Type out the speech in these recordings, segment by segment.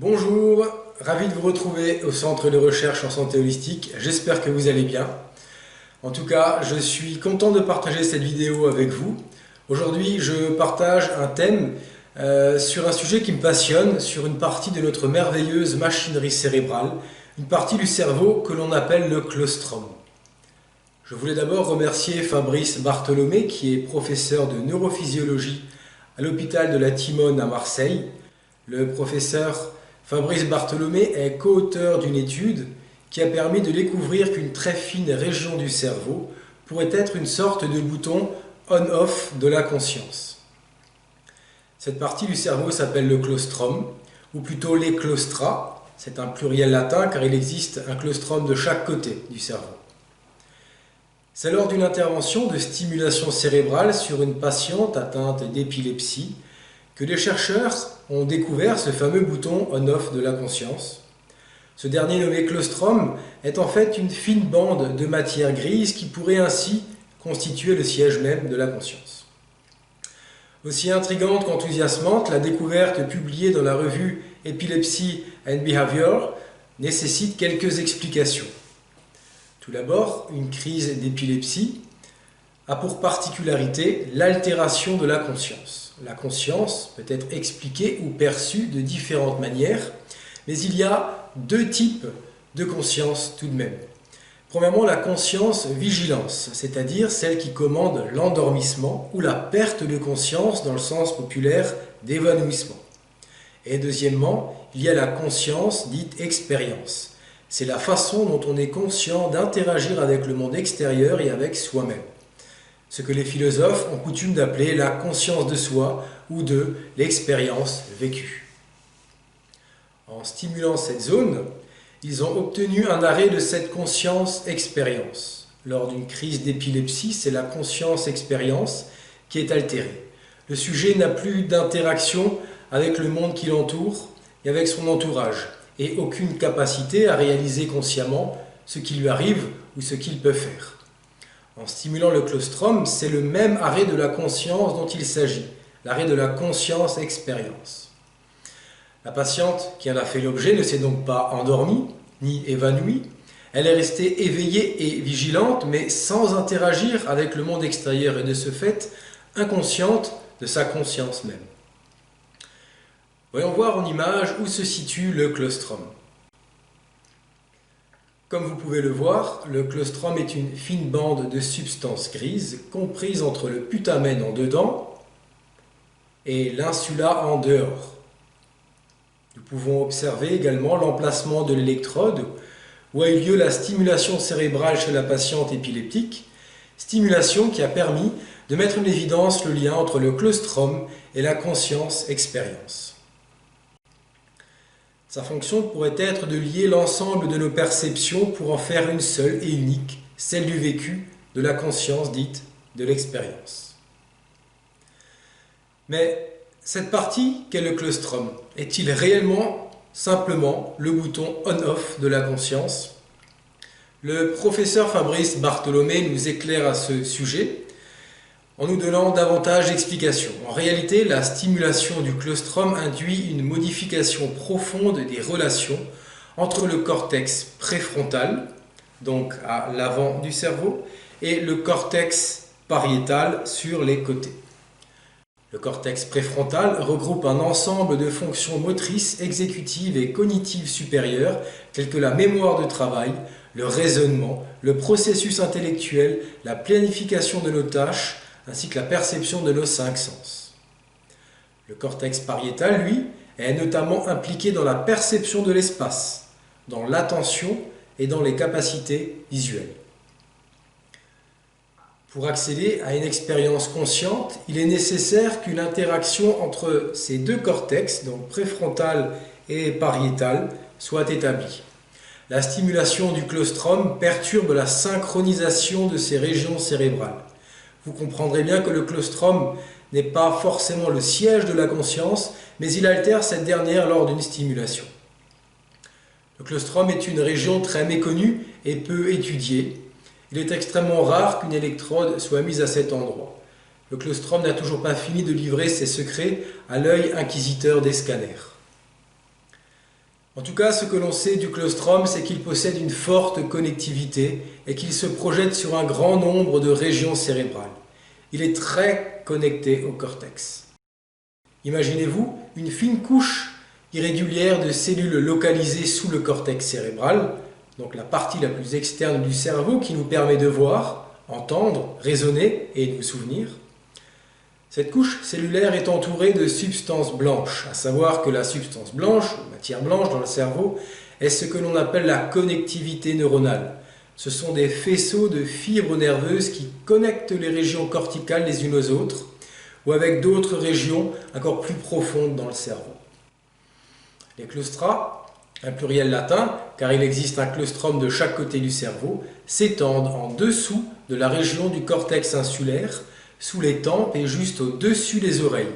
Bonjour, ravi de vous retrouver au Centre de recherche en santé holistique, j'espère que vous allez bien. En tout cas, je suis content de partager cette vidéo avec vous. Aujourd'hui, je partage un thème sur un sujet qui me passionne, sur une partie de notre merveilleuse machinerie cérébrale, une partie du cerveau que l'on appelle le claustrum. Je voulais d'abord remercier Fabrice Bartholomé, qui est professeur de neurophysiologie à l'hôpital de la Timone à Marseille. Le professeur Fabrice Bartholomé est co-auteur d'une étude qui a permis de découvrir qu'une très fine région du cerveau pourrait être une sorte de bouton on-off de la conscience. Cette partie du cerveau s'appelle le claustrum, ou plutôt les claustra. C'est un pluriel latin car il existe un claustrum de chaque côté du cerveau. C'est lors d'une intervention de stimulation cérébrale sur une patiente atteinte d'épilepsie que les chercheurs ont découvert ce fameux bouton on-off de la conscience. Ce dernier nommé claustrum est en fait une fine bande de matière grise qui pourrait ainsi constituer le siège même de la conscience. Aussi intrigante qu'enthousiasmante, la découverte publiée dans la revue Epilepsy and Behavior nécessite quelques explications. Tout d'abord, une crise d'épilepsie a pour particularité l'altération de la conscience. La conscience peut être expliquée ou perçue de différentes manières, mais il y a deux types de conscience tout de même. Premièrement, la conscience vigilance, c'est-à-dire celle qui commande l'endormissement ou la perte de conscience dans le sens populaire d'évanouissement. Et deuxièmement, il y a la conscience dite expérience. C'est la façon dont on est conscient d'interagir avec le monde extérieur et avec soi-même. Ce que les philosophes ont coutume d'appeler la conscience de soi ou de l'expérience vécue. En stimulant cette zone, ils ont obtenu un arrêt de cette conscience-expérience. Lors d'une crise d'épilepsie, c'est la conscience-expérience qui est altérée. Le sujet n'a plus d'interaction avec le monde qui l'entoure et avec son entourage, et aucune capacité à réaliser consciemment ce qui lui arrive ou ce qu'il peut faire. En stimulant le claustrum, c'est le même arrêt de la conscience dont il s'agit, l'arrêt de la conscience-expérience. La patiente qui en a fait l'objet ne s'est donc pas endormie, ni évanouie. Elle est restée éveillée et vigilante, mais sans interagir avec le monde extérieur et de ce fait, inconsciente de sa conscience même. Voyons voir en image où se situe le claustrum. Comme vous pouvez le voir, le claustrum est une fine bande de substance grise comprise entre le putamen en dedans et l'insula en dehors. Nous pouvons observer également l'emplacement de l'électrode où a eu lieu la stimulation cérébrale chez la patiente épileptique, stimulation qui a permis de mettre en évidence le lien entre le claustrum et la conscience-expérience. Sa fonction pourrait être de lier l'ensemble de nos perceptions pour en faire une seule et unique, celle du vécu, de la conscience dite de l'expérience. Mais cette partie qu'est le claustrum, est-il réellement simplement le bouton on-off de la conscience? Le professeur Fabrice Bartholomé nous éclaire à ce sujet en nous donnant davantage d'explications. En réalité, la stimulation du claustrum induit une modification profonde des relations entre le cortex préfrontal, donc à l'avant du cerveau, et le cortex pariétal sur les côtés. Le cortex préfrontal regroupe un ensemble de fonctions motrices, exécutives et cognitives supérieures, telles que la mémoire de travail, le raisonnement, le processus intellectuel, la planification de nos tâches, ainsi que la perception de nos cinq sens. Le cortex pariétal, lui, est notamment impliqué dans la perception de l'espace, dans l'attention et dans les capacités visuelles. Pour accéder à une expérience consciente, il est nécessaire qu'une interaction entre ces deux cortex, donc préfrontal et pariétal, soit établie. La stimulation du claustrum perturbe la synchronisation de ces régions cérébrales. Vous comprendrez bien que le claustrum n'est pas forcément le siège de la conscience, mais il altère cette dernière lors d'une stimulation. Le claustrum est une région très méconnue et peu étudiée. Il est extrêmement rare qu'une électrode soit mise à cet endroit. Le claustrum n'a toujours pas fini de livrer ses secrets à l'œil inquisiteur des scanners. En tout cas, ce que l'on sait du colostrum, c'est qu'il possède une forte connectivité et qu'il se projette sur un grand nombre de régions cérébrales. Il est très connecté au cortex. Imaginez-vous une fine couche irrégulière de cellules localisées sous le cortex cérébral, donc la partie la plus externe du cerveau qui nous permet de voir, entendre, raisonner et nous souvenir. Cette couche cellulaire est entourée de substances blanches, à savoir que la substance blanche, la matière blanche dans le cerveau, est ce que l'on appelle la connectivité neuronale. Ce sont des faisceaux de fibres nerveuses qui connectent les régions corticales les unes aux autres, ou avec d'autres régions encore plus profondes dans le cerveau. Les claustras, un pluriel latin, car il existe un claustrum de chaque côté du cerveau, s'étendent en dessous de la région du cortex insulaire, sous les tempes et juste au-dessus des oreilles.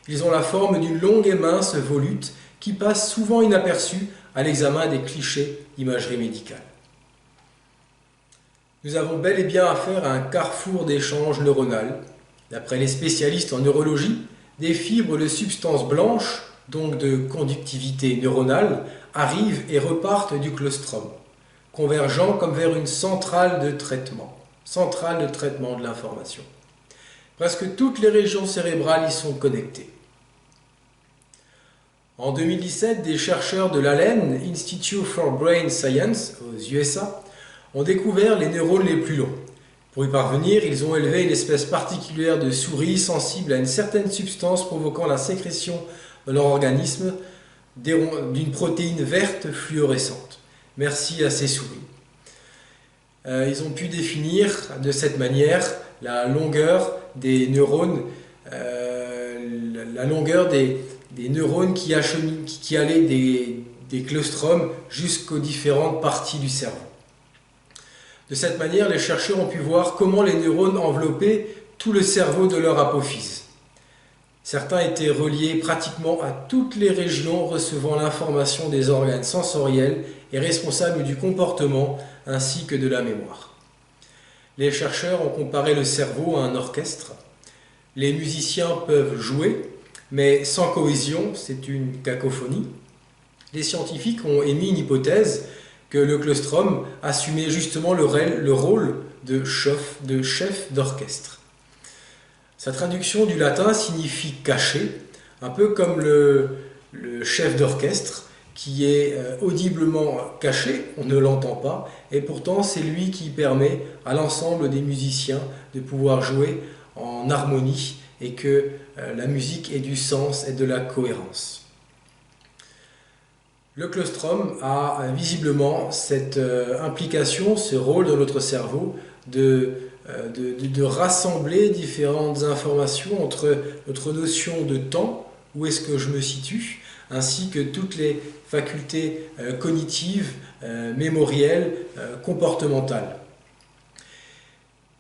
Ils ont la forme d'une longue et mince volute qui passe souvent inaperçue à l'examen des clichés d'imagerie médicale. Nous avons bel et bien affaire à un carrefour d'échange neuronal. D'après les spécialistes en neurologie, des fibres de substances blanches, donc de conductivité neuronale, arrivent et repartent du claustrum, convergeant comme vers une centrale de traitement de l'information. Presque toutes les régions cérébrales y sont connectées. En 2017, des chercheurs de l'Allen Institute for Brain Science aux USA ont découvert les neurones les plus longs. Pour y parvenir, ils ont élevé une espèce particulière de souris sensible à une certaine substance provoquant la sécrétion dans leur organisme d'une protéine verte fluorescente. Merci à ces souris. Ils ont pu définir de cette manière la longueur des neurones, des neurones qui allaient des claustrums jusqu'aux différentes parties du cerveau. De cette manière, les chercheurs ont pu voir comment les neurones enveloppaient tout le cerveau de leur apophyse. Certains étaient reliés pratiquement à toutes les régions recevant l'information des organes sensoriels et responsables du comportement ainsi que de la mémoire. Les chercheurs ont comparé le cerveau à un orchestre. Les musiciens peuvent jouer, mais sans cohésion, c'est une cacophonie. Les scientifiques ont émis une hypothèse que le claustrum assumait justement le rôle de chef d'orchestre. Sa traduction du latin signifie caché, un peu comme le chef d'orchestre qui est audiblement caché, on ne l'entend pas, et pourtant c'est lui qui permet à l'ensemble des musiciens de pouvoir jouer en harmonie et que la musique ait du sens et de la cohérence. Le claustrum a visiblement cette implication, ce rôle dans notre cerveau de rassembler différentes informations entre notre notion de temps, où est-ce que je me situe, ainsi que toutes les facultés cognitives, mémorielles, comportementales.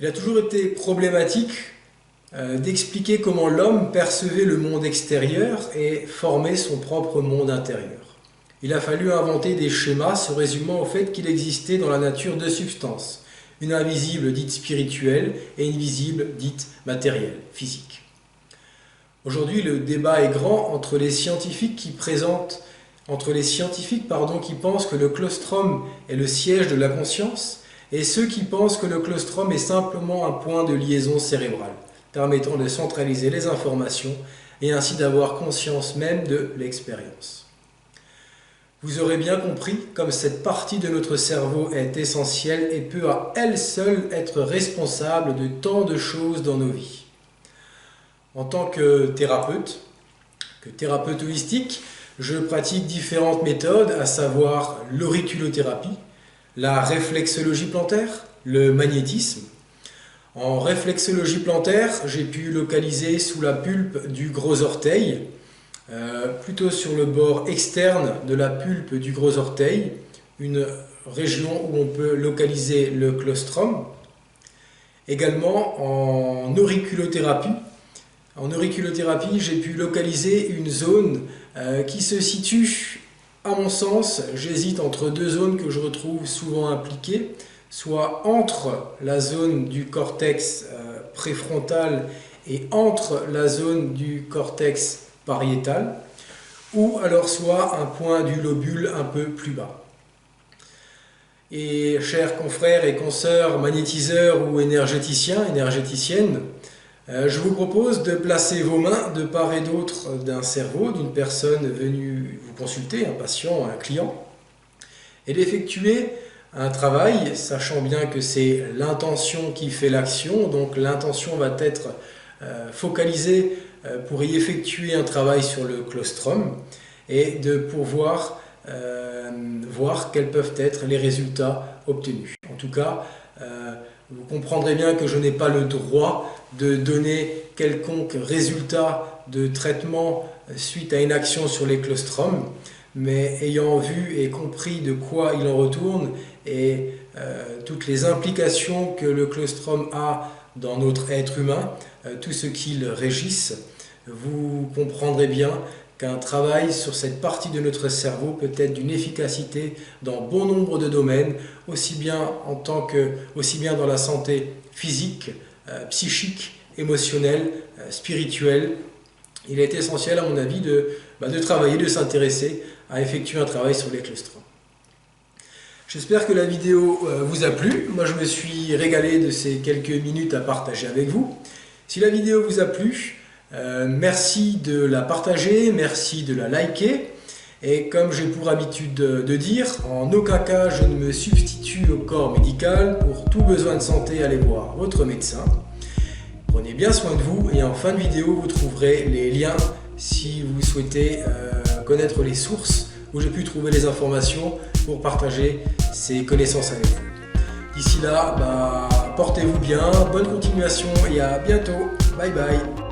Il a toujours été problématique d'expliquer comment l'homme percevait le monde extérieur et formait son propre monde intérieur. Il a fallu inventer des schémas se résumant au fait qu'il existait dans la nature deux substances, une invisible dite spirituelle et une visible dite matérielle, physique. Aujourd'hui, le débat est grand entre les scientifiques qui pensent que le claustrum est le siège de la conscience et ceux qui pensent que le claustrum est simplement un point de liaison cérébrale, permettant de centraliser les informations et ainsi d'avoir conscience même de l'expérience. Vous aurez bien compris comme cette partie de notre cerveau est essentielle et peut à elle seule être responsable de tant de choses dans nos vies. En tant que thérapeute holistique, je pratique différentes méthodes, à savoir l'auriculothérapie, la réflexologie plantaire, le magnétisme. En réflexologie plantaire, j'ai pu localiser sous la pulpe du gros orteil, plutôt sur le bord externe de la pulpe du gros orteil, une région où on peut localiser le claustrum. Également en auriculothérapie. En auriculothérapie, j'ai pu localiser une zone qui se situe, à mon sens, j'hésite entre deux zones que je retrouve souvent impliquées, soit entre la zone du cortex préfrontal et entre la zone du cortex pariétal, ou alors soit un point du lobule un peu plus bas. Et chers confrères et consoeurs magnétiseurs ou énergéticiens, énergéticiennes, je vous propose de placer vos mains de part et d'autre d'un cerveau d'une personne venue vous consulter, un patient, un client, et d'effectuer un travail, sachant bien que c'est l'intention qui fait l'action, donc l'intention va être focalisée pour y effectuer un travail sur le colostrum et de pouvoir voir quels peuvent être les résultats obtenus. En tout cas, vous comprendrez bien que je n'ai pas le droit de donner quelconque résultat de traitement suite à une action sur les clostrums, mais ayant vu et compris de quoi il en retourne et toutes les implications que le colostrum a dans notre être humain, tout ce qu'il régisse, vous comprendrez bien qu'un travail sur cette partie de notre cerveau peut être d'une efficacité dans bon nombre de domaines, aussi bien dans la santé physique, psychique, émotionnelle, spirituelle. Il est essentiel, à mon avis, de travailler, de s'intéresser à effectuer un travail sur les clostrums. J'espère que la vidéo vous a plu. Moi, je me suis régalé de ces quelques minutes à partager avec vous. Si la vidéo vous a plu, merci de la partager, merci de la liker. Et comme j'ai pour habitude de dire, en aucun cas je ne me substitue au corps médical. Pour tout besoin de santé, allez voir votre médecin. Prenez bien soin de vous et en fin de vidéo, vous trouverez les liens si vous souhaitez connaître les sources où j'ai pu trouver les informations pour partager ces connaissances avec vous. D'ici là, portez-vous bien, bonne continuation et à bientôt. Bye bye.